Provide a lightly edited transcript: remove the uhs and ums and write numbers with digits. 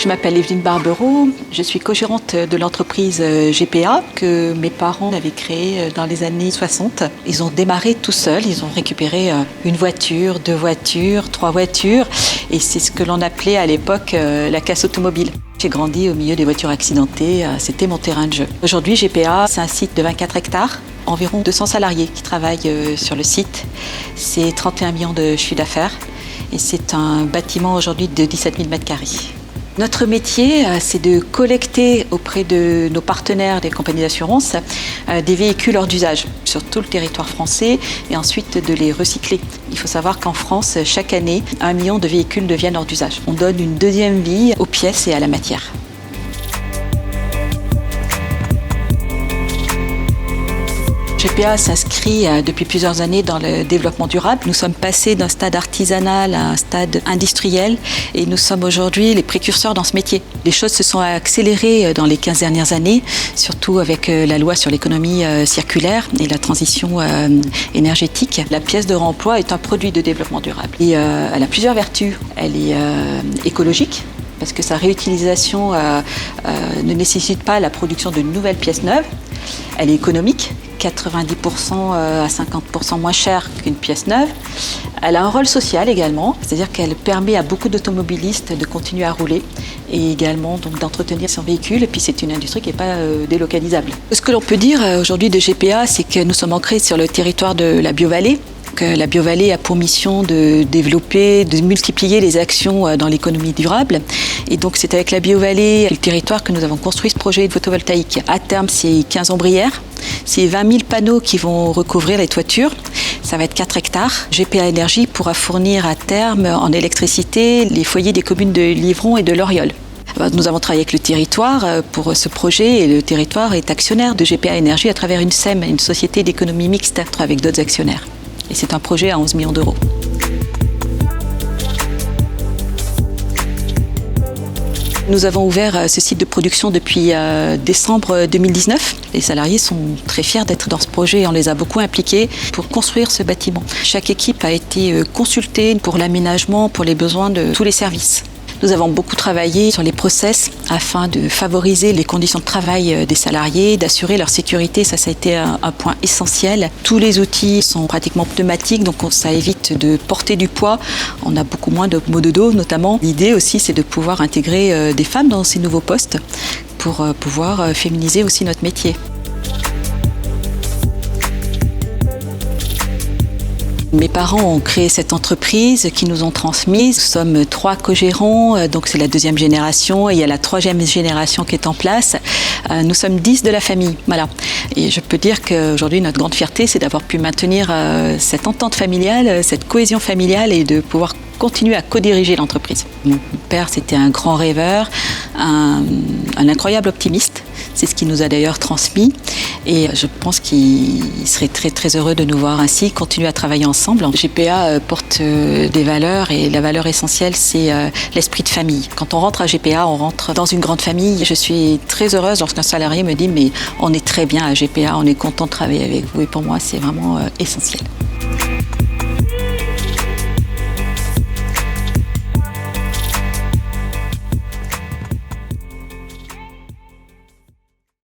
Je m'appelle Evelyne Barbereau, je suis co-gérante de l'entreprise GPA que mes parents avaient créée dans les années 60. Ils ont démarré tout seuls, ils ont récupéré une voiture, 2 voitures, 3 voitures et c'est ce que l'on appelait à l'époque la casse automobile. J'ai grandi au milieu des voitures accidentées, c'était mon terrain de jeu. Aujourd'hui, GPA, c'est un site de 24 hectares, environ 200 salariés qui travaillent sur le site. C'est 31 millions de chiffre d'affaires et c'est un bâtiment aujourd'hui de 17 000 mètres carrés. Notre métier, c'est de collecter auprès de nos partenaires des compagnies d'assurance des véhicules hors d'usage sur tout le territoire français et ensuite de les recycler. Il faut savoir qu'en France, chaque année, 1 million de véhicules deviennent hors d'usage. On donne une deuxième vie aux pièces et à la matière. GPA s'inscrit depuis plusieurs années dans le développement durable. Nous sommes passés d'un stade artisanal à un stade industriel et nous sommes aujourd'hui les précurseurs dans ce métier. Les choses se sont accélérées dans les 15 dernières années, surtout avec la loi sur l'économie circulaire et la transition énergétique. La pièce de remploi est un produit de développement durable. Et elle a plusieurs vertus. Elle est écologique, parce que sa réutilisation ne nécessite pas la production de nouvelles pièces neuves. Elle est économique, 90% à 50% moins chère qu'une pièce neuve. Elle a un rôle social également, c'est-à-dire qu'elle permet à beaucoup d'automobilistes de continuer à rouler et également donc, d'entretenir son véhicule. Et puis c'est une industrie qui n'est pas délocalisable. Ce que l'on peut dire aujourd'hui de GPA, c'est que nous sommes ancrés sur le territoire de la Biovallée. La Biovallée a pour mission de développer, de multiplier les actions dans l'économie durable. Et donc c'est avec la Biovallée, le territoire, que nous avons construit ce projet de photovoltaïque. À terme, c'est 15 ombrières, c'est 20 000 panneaux qui vont recouvrir les toitures. Ça va être 4 hectares. GPA Énergie pourra fournir à terme en électricité les foyers des communes de Livron et de Loriol. Nous avons travaillé avec le territoire pour ce projet et le territoire est actionnaire de GPA Énergie à travers une SEM, une société d'économie mixte avec d'autres actionnaires. Et c'est un projet à 11 millions d'euros. Nous avons ouvert ce site de production depuis décembre 2019. Les salariés sont très fiers d'être dans ce projet. On les a beaucoup impliqués pour construire ce bâtiment. Chaque équipe a été consultée pour l'aménagement, pour les besoins de tous les services. Nous avons beaucoup travaillé sur les process afin de favoriser les conditions de travail des salariés, d'assurer leur sécurité. Ça a été un point essentiel. Tous les outils sont pratiquement pneumatiques, donc ça évite de porter du poids. On a beaucoup moins de maux de dos notamment. L'idée aussi, c'est de pouvoir intégrer des femmes dans ces nouveaux postes pour pouvoir féminiser aussi notre métier. Mes parents ont créé cette entreprise qui nous ont transmise. Nous sommes 3 co-gérants, donc c'est la 2e génération et il y a la 3e génération qui est en place. Nous sommes 10 de la famille, voilà. Et je peux dire qu'aujourd'hui, notre grande fierté, c'est d'avoir pu maintenir cette entente familiale, cette cohésion familiale et de pouvoir continuer à co-diriger l'entreprise. Mon père, c'était un grand rêveur, un incroyable optimiste. C'est ce qu'il nous a d'ailleurs transmis. Et je pense qu'il serait très très heureux de nous voir ainsi, continuer à travailler ensemble. GPA porte des valeurs et la valeur essentielle, c'est l'esprit de famille. Quand on rentre à GPA, on rentre dans une grande famille. Je suis très heureuse lorsqu'un salarié me dit « mais on est très bien à GPA, on est content de travailler avec vous » et pour moi, c'est vraiment essentiel.